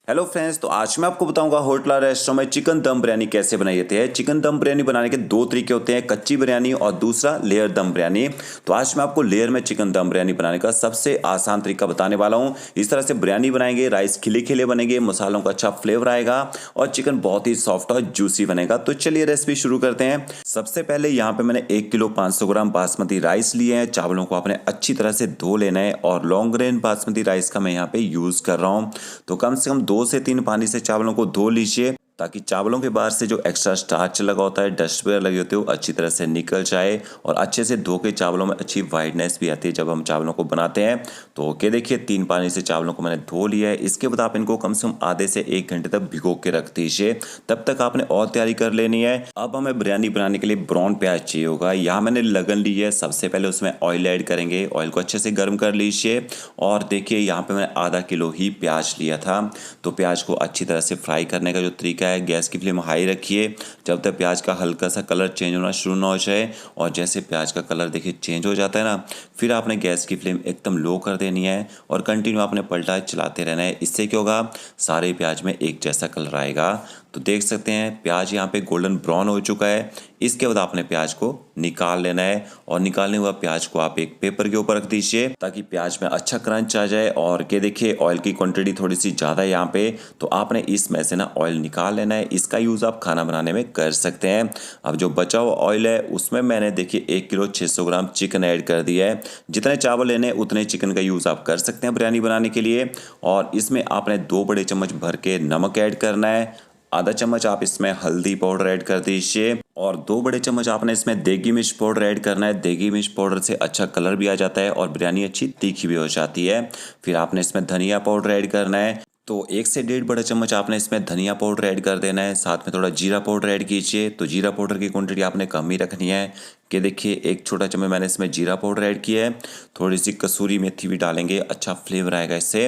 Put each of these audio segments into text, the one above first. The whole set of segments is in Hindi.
हेलो फ्रेंड्स, तो आज मैं आपको बताऊंगा होटल रेस्टोरेंट में चिकन दम बिरयानी कैसे बनाई जाती है। चिकन दम बिरयानी बनाने के दो तरीके होते हैं, कच्ची बिरयानी और दूसरा लेयर दम बिरयानी। तो आज मैं आपको लेयर में चिकन दम बिरयानी बनाने का सबसे आसान तरीका बताने वाला हूं। इस तरह से बिरयानी बनाएंगे, राइस खिले खिले बनेंगे, मसालों का अच्छा फ्लेवर आएगा और चिकन बहुत ही सॉफ्ट और जूसी बनेगा। तो चलिए रेसिपी शुरू करते हैं। सबसे पहले यहाँ पे मैंने 1 किलो 500 ग्राम बासमती राइस लिए हैं। चावलों को आपने अच्छी तरह से धो लेना है और लॉन्ग ग्रेन बासमती राइस का मैं यहाँ पे यूज कर रहा हूँ। तो कम से कम 2 से 3 पानी से चावलों को धो लीजिए ताकि चावलों के बाहर से जो एक्स्ट्रा स्टार्च लगा होता है, डस्ट वगैरह लगे होते हैं, वो अच्छी तरह से निकल जाए और अच्छे से धो के चावलों में अच्छी वाइटनेस भी आती है जब हम चावलों को बनाते हैं। तो ओके, देखिए 3 पानी से चावलों को मैंने धो लिया है। इसके बाद आप इनको कम से कम आधे से 1 घंटे तक भिगो के रख दीजिए। तब तक आपने और तैयारी कर लेनी है। अब हमें बिरयानी बनाने के लिए ब्राउन प्याज चाहिए होगा। यहाँ मैंने लगन ली है। सबसे पहले उसमें ऑयल ऐड करेंगे। ऑयल को अच्छे से गर्म कर लीजिए और देखिए यहाँ पे मैंने आधा किलो ही प्याज लिया था। तो प्याज को अच्छी तरह से फ्राई करने का जो तरीका है, गैस की फ्लेम हाई रखिए जब तक प्याज का हल्का सा कलर चेंज होना शुरू ना हो जाए। और जैसे प्याज का कलर देखिए चेंज हो जाता है ना, फिर आपने गैस की फ्लेम एकदम लो कर देनी है और कंटिन्यू आपने पलटा चलाते रहना है। इससे क्या होगा, सारे प्याज में एक जैसा कलर आएगा। तो देख सकते हैं प्याज यहाँ पे गोल्डन ब्राउन हो चुका है। इसके बाद आपने प्याज को निकाल लेना है और निकालने हुआ प्याज को आप एक पेपर के ऊपर रख दीजिए ताकि प्याज में अच्छा क्रंच आ जाए। और ये देखिए ऑयल की क्वांटिटी थोड़ी सी ज़्यादा है यहाँ पे, तो आपने इसमें से ना ऑयल निकाल लेना है। इसका यूज़ आप खाना बनाने में कर सकते हैं। अब जो बचा हुआ ऑयल है उसमें मैंने देखिए 1 किलो 600 ग्राम चिकन ऐड कर दिया है। जितने चावल लेने उतने चिकन का यूज़ आप कर सकते हैं बिरयानी बनाने के लिए। और इसमें आपने 2 बड़े चम्मच भर के नमक ऐड करना है। आधा चम्मच आप इसमें हल्दी पाउडर ऐड कर दीजिए और 2 बड़े चम्मच आपने इसमें देगी मिर्च पाउडर ऐड करना है। देगी मिर्च पाउडर से अच्छा कलर भी आ जाता है और बिरयानी अच्छी तीखी भी हो जाती है। फिर आपने इसमें धनिया पाउडर ऐड करना है। तो 1 से 1.5 बड़ा चम्मच आपने इसमें धनिया पाउडर ऐड कर देना है। साथ में थोड़ा जीरा पाउडर ऐड कीजिए। तो जीरा पाउडर की क्वांटिटी आपने कम ही रखनी है कि देखिए 1 छोटा चम्मच मैंने इसमें जीरा पाउडर ऐड किया है। थोड़ी सी कसूरी मेथी भी डालेंगे, अच्छा फ्लेवर आएगा इससे।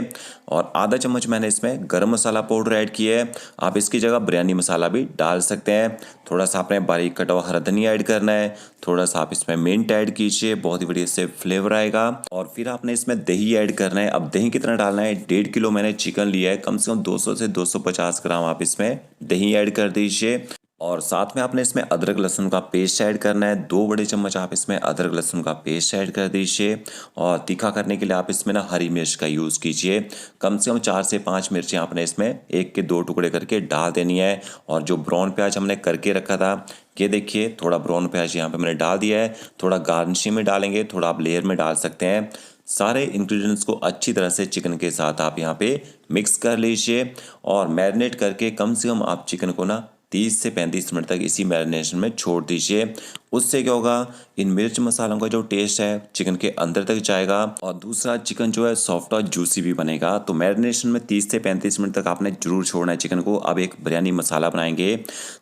और आधा चम्मच मैंने इसमें गरम मसाला पाउडर ऐड किया है। आप इसकी जगह बिरयानी मसाला भी डाल सकते हैं। थोड़ा सा आपने बारीक कटा हुआ हरा धनिया ऐड करना है। थोड़ा सा आप इसमें मिंट ऐड कीजिए, बहुत ही बढ़िया से फ्लेवर आएगा। और फिर आपने इसमें दही ऐड करना है। अब दही कितना डालना है, 1.5 किलो मैंने चिकन लिया है, कम से कम 200 से 250 ग्राम आप इसमें दही ऐड कर दीजिए। और साथ में आपने इसमें अदरक लहसुन का पेस्ट ऐड करना है। 2 बड़े चम्मच आप इसमें अदरक लहसुन का पेस्ट ऐड कर दीजिए। और तीखा करने के लिए आप इसमें ना हरी मिर्च का यूज़ कीजिए। कम से कम 4 से 5 मिर्चें आपने इसमें 1 के 2 टुकड़े करके डाल देनी है। और जो ब्राउन प्याज हमने करके रखा था, ये देखिए थोड़ा ब्राउन प्याज यहाँ पे मैंने डाल दिया है। थोड़ा गार्निशिंग में डालेंगे, थोड़ा आप लेयर में डाल सकते हैं। सारे इंग्रेडिएंट्स को अच्छी तरह से चिकन के साथ आप यहाँ पे मिक्स कर लीजिए और मैरिनेट करके कम से कम आप चिकन को ना 30 से 35 मिनट तक इसी मैरिनेशन में छोड़ दीजिए। उससे क्या होगा, इन मिर्च मसालों का जो टेस्ट है चिकन के अंदर तक जाएगा और दूसरा चिकन जो है सॉफ्ट और जूसी भी बनेगा। तो मैरिनेशन में 30 से 35 मिनट तक आपने जरूर छोड़ना है चिकन को। अब एक बिरयानी मसाला बनाएंगे।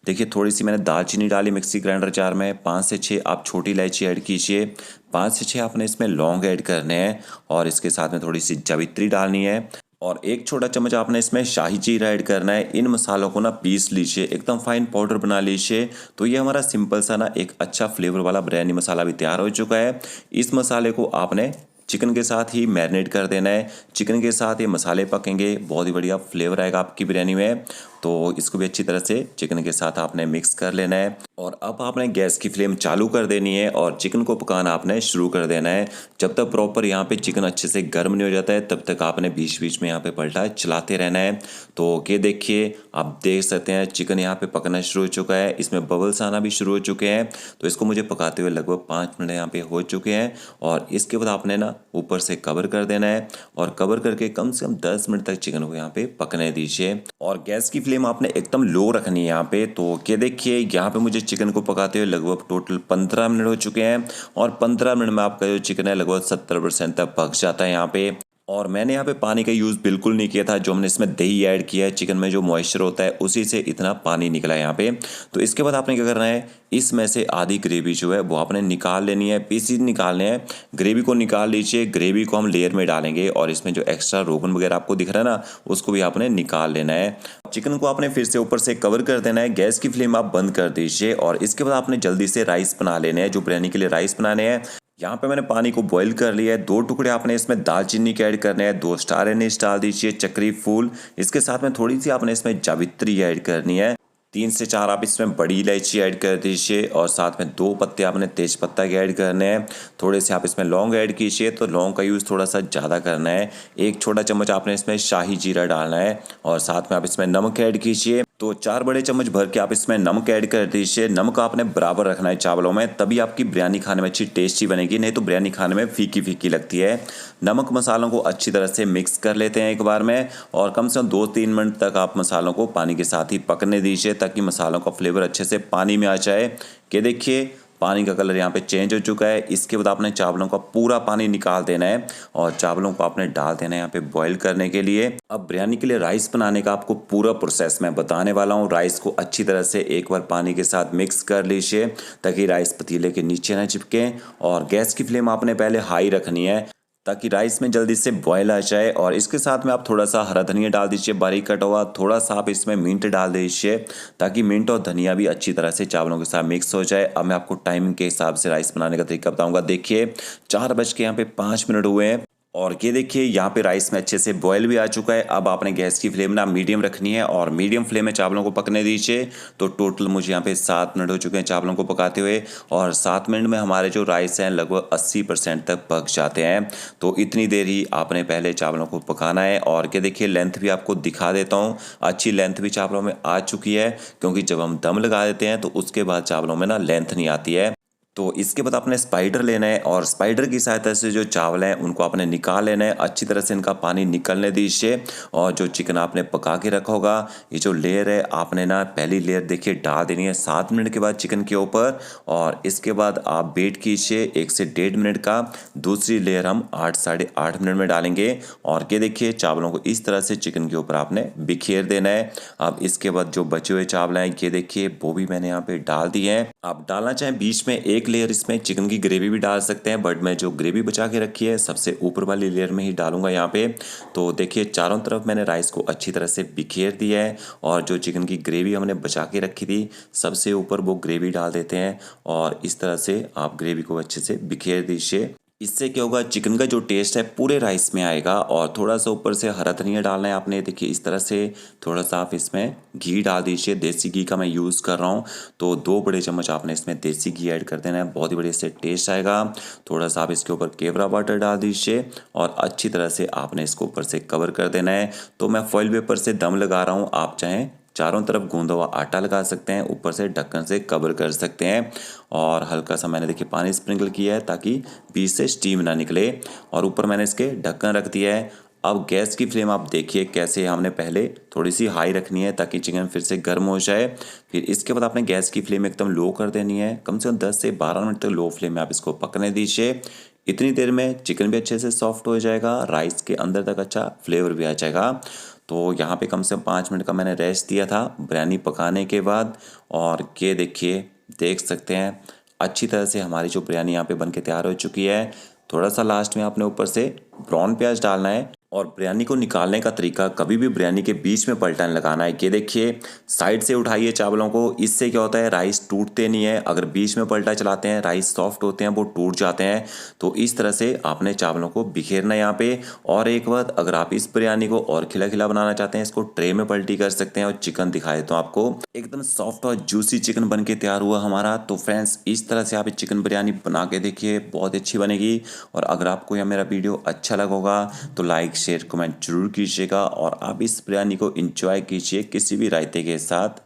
देखिए थोड़ी सी मैंने दालचीनी डाली मिक्सी ग्राइंडर जार में। 5 से 6 आप छोटी इलायची ऐड कीजिए। 5 से 6 आपने इसमें लौंग ऐड करने हैं और इसके साथ में थोड़ी सी जावित्री डालनी है। और 1 छोटा चम्मच आपने इसमें शाही जीरा ऐड करना है। इन मसालों को ना पीस लीजिए, एकदम फाइन पाउडर बना लीजिए। तो ये हमारा सिंपल सा ना एक अच्छा फ्लेवर वाला बिरयानी मसाला भी तैयार हो चुका है। इस मसाले को आपने चिकन के साथ ही मैरिनेट कर देना है। चिकन के साथ ये मसाले पकेंगे, बहुत ही बढ़िया फ्लेवर आएगा आपकी बिरयानी में। तो इसको भी अच्छी तरह से चिकन के साथ आपने मिक्स कर लेना है। और अब आपने गैस की फ्लेम चालू कर देनी है और चिकन को पकाना आपने शुरू कर देना है। जब तक प्रॉपर यहाँ पे चिकन अच्छे से गर्म नहीं हो जाता है तब तक आपने बीच बीच में यहाँ पे पलटा चलाते रहना है। तो ये देखिए आप देख सकते हैं चिकन यहाँ पे पकना शुरू हो चुका है। इसमें बबल्स आना भी शुरू हो चुके हैं। तो इसको मुझे पकाते हुए लगभग 5 मिनट यहाँ पे हो चुके हैं। और इसके बाद आपने ना ऊपर से कवर कर देना है और कवर करके कम से कम 10 मिनट तक चिकन को यहाँ पे पकने दीजिए। और गैस की फ्लेम आपने एकदम लो रखनी है यहाँ पे। तो ये देखिए यहाँ पे मुझे चिकन को पकाते हुए लगभग टोटल 15 मिनट हो चुके हैं और 15 मिनट में आपका जो चिकन है लगभग 70% तक पक जाता है यहाँ पे। और मैंने यहाँ पे पानी का यूज़ बिल्कुल नहीं किया था। जो हमने इसमें दही ऐड किया है, चिकन में जो मॉइस्चर होता है उसी से इतना पानी निकला है यहाँ पे। तो इसके बाद आपने क्या करना है, इसमें से आधी ग्रेवी जो है वो आपने निकाल लेनी है, पीसीज निकालने हैं। ग्रेवी को निकाल लीजिए। ग्रेवी को हम लेयर में डालेंगे और इसमें जो एक्स्ट्रा रोगन वगैरह आपको दिख रहा है ना, उसको भी आपने निकाल लेना है। चिकन को आपने फिर से ऊपर से कवर कर देना है। गैस की फ्लेम आप बंद कर दीजिए और इसके बाद आपने जल्दी से राइस बना लेने हैं। जो बिरयानी के लिए राइस बनाने हैं, यहाँ पे मैंने पानी को बॉईल कर लिया है। 2 टुकड़े आपने इसमें दालचीनी के ऐड करने हैं, 2 स्टार एनीस डाल दीजिए, चक्री फूल, इसके साथ में थोड़ी सी आपने इसमें जावित्री ऐड करनी है। 3 से 4 आप इसमें बड़ी इलायची ऐड कर दीजिए और साथ में 2 पत्ते आपने तेज पत्ता के ऐड करने हैं। थोड़े से आप इसमें लौंग ऐड कीजिए, तो लौंग का यूज़ थोड़ा सा ज़्यादा करना है। 1 छोटा चम्मच आपने इसमें शाही जीरा डालना है और साथ में आप इसमें नमक ऐड कीजिए। तो 4 बड़े चम्मच भर के आप इसमें नमक ऐड कर दीजिए। नमक आपने बराबर रखना है चावलों में, तभी आपकी बिरयानी खाने में अच्छी टेस्टी बनेगी, नहीं तो बिरयानी खाने में फीकी फीकी लगती है। नमक मसालों को अच्छी तरह से मिक्स कर लेते हैं एक बार में और कम से कम 2-3 मिनट तक आप मसालों को पानी के साथ ही पकने दीजिए ताकि मसालों का फ्लेवर अच्छे से पानी में आ जाए। कि देखिए पानी का कलर यहाँ पे चेंज हो चुका है। इसके बाद आपने चावलों का पूरा पानी निकाल देना है और चावलों को आपने डाल देना है यहाँ पे बॉईल करने के लिए। अब बिरयानी के लिए राइस बनाने का आपको पूरा प्रोसेस मैं बताने वाला हूँ। राइस को अच्छी तरह से एक बार पानी के साथ मिक्स कर लीजिए ताकि राइस पतीले के नीचे ना चिपके और गैस की फ्लेम आपने पहले हाई रखनी है ताकि राइस में जल्दी से बॉयल आ जाए। और इसके साथ में आप थोड़ा सा हरा धनिया डाल दीजिए बारीक कटा हुआ, थोड़ा सा आप इसमें मिंट डाल दीजिए ताकि मिंट और धनिया भी अच्छी तरह से चावलों के साथ मिक्स हो जाए। अब मैं आपको टाइमिंग के हिसाब से राइस बनाने का तरीका बताऊंगा। देखिए 4 बज के यहाँ पे 5 मिनट हुए हैं और ये देखिए यहाँ पे राइस में अच्छे से बॉयल भी आ चुका है। अब आपने गैस की फ्लेम ना मीडियम रखनी है और मीडियम फ्लेम में चावलों को पकने दीजिए। तो टोटल मुझे यहाँ पे 7 मिनट हो चुके हैं चावलों को पकाते हुए और 7 मिनट में हमारे जो राइस हैं लगभग 80% तक पक जाते हैं। तो इतनी देर ही आपने पहले चावलों को पकाना है। और ये देखिए लेंथ भी आपको दिखा देता हूँ, अच्छी लेंथ भी चावलों में आ चुकी है क्योंकि जब हम दम लगा देते हैं तो उसके बाद चावलों में ना लेंथ नहीं आती है। तो इसके बाद आपने स्पाइडर लेना है और स्पाइडर की सहायता से जो चावल हैं उनको आपने निकाल लेना है। अच्छी तरह से इनका पानी निकलने दीजिए और जो चिकन आपने पका के रखा होगा, ये जो लेयर है आपने ना पहली लेयर देखिए डाल देनी है 7 मिनट के बाद चिकन के ऊपर और इसके बाद आप वेट कीजिए 1 से 1.5 मिनट का। दूसरी लेयर हम 8 साढ़े 8 मिनट में डालेंगे और ये देखिए चावलों को इस तरह से चिकन के ऊपर आपने बिखेर देना है। अब इसके बाद जो बचे हुए चावल हैं ये देखिए वो भी मैंने यहाँ पे डाल दिए हैं। आप डालना चाहें बीच में एक लेयर इसमें चिकन की ग्रेवी भी डाल सकते हैं, बट मैं जो ग्रेवी बचा के रखी है सबसे ऊपर वाली लेयर में ही डालूंगा यहाँ पे। तो देखिए चारों तरफ मैंने राइस को अच्छी तरह से बिखेर दिया है और जो चिकन की ग्रेवी हमने बचा के रखी थी सबसे ऊपर वो ग्रेवी डाल देते हैं और इस तरह से आप ग्रेवी को अच्छे से बिखेर दीजिए। इससे क्या होगा, चिकन का जो टेस्ट है पूरे राइस में आएगा। और थोड़ा सा ऊपर से हरा धनिया डालना है आपने। देखिए इस तरह से थोड़ा सा आप इसमें घी डाल दीजिए, देसी घी का मैं यूज़ कर रहा हूँ। तो 2 बड़े चम्मच आपने इसमें देसी घी ऐड कर देना है, बहुत ही बढ़िया इससे टेस्ट आएगा। थोड़ा सा आप इसके ऊपर केवड़ा वाटर डाल दीजिए और अच्छी तरह से आपने इसको ऊपर से कवर कर देना है। तो मैं फॉइल पेपर से दम लगा रहा हूँ, आप चाहें चारों तरफ गूंदा हुआ आटा लगा सकते हैं, ऊपर से ढक्कन से कवर कर सकते हैं। और हल्का सा मैंने देखिए पानी स्प्रिंकल किया है ताकि बीच से स्टीम ना निकले और ऊपर मैंने इसके ढक्कन रख दिया है। अब गैस की फ्लेम आप देखिए कैसे हमने पहले थोड़ी सी हाई रखनी है ताकि चिकन फिर से गर्म हो जाए। फिर इसके बाद आपने गैस की फ्लेम एकदम लो कर देनी है, कम से कम 10 से 12 मिनट तक लो फ्लेम में आप इसको पकने दीजिए। इतनी देर में चिकन भी अच्छे से सॉफ्ट हो जाएगा, राइस के अंदर तक अच्छा फ्लेवर भी आ जाएगा। तो यहाँ पे कम से कम 5 मिनट का मैंने रेस्ट दिया था बिरयानी पकाने के बाद और ये देखिए देख सकते हैं अच्छी तरह से हमारी जो बिरयानी यहाँ पे बन के तैयार हो चुकी है। थोड़ा सा लास्ट में आपने ऊपर से ब्राउन प्याज डालना है और बिरयानी को निकालने का तरीका, कभी भी बिरयानी के बीच में पलटन लगाना है। ये देखिए साइड से उठाइए चावलों को, इससे क्या होता है राइस टूटते नहीं है। अगर बीच में पलटा चलाते हैं राइस सॉफ्ट होते हैं वो टूट जाते हैं। तो इस तरह से आपने चावलों को बिखेरना है यहाँ पे। और एक बात, अगर आप इस बिरयानी को और खिला खिला बनाना चाहते हैं इसको ट्रे में पलटी कर सकते हैं। और चिकन दिखाए तो आपको एकदम सॉफ्ट और जूसी चिकन बन के तैयार हुआ हमारा। तो फ्रेंड्स इस तरह से आप चिकन बिरयानी बना के देखिए, बहुत अच्छी बनेगी। और अगर आपको यह मेरा वीडियो अच्छा लगा होगा तो लाइक शेयर कमेंट जरूर कीजिएगा और आप इस बिरयानी को एंजॉय कीजिए किसी भी रायते के साथ।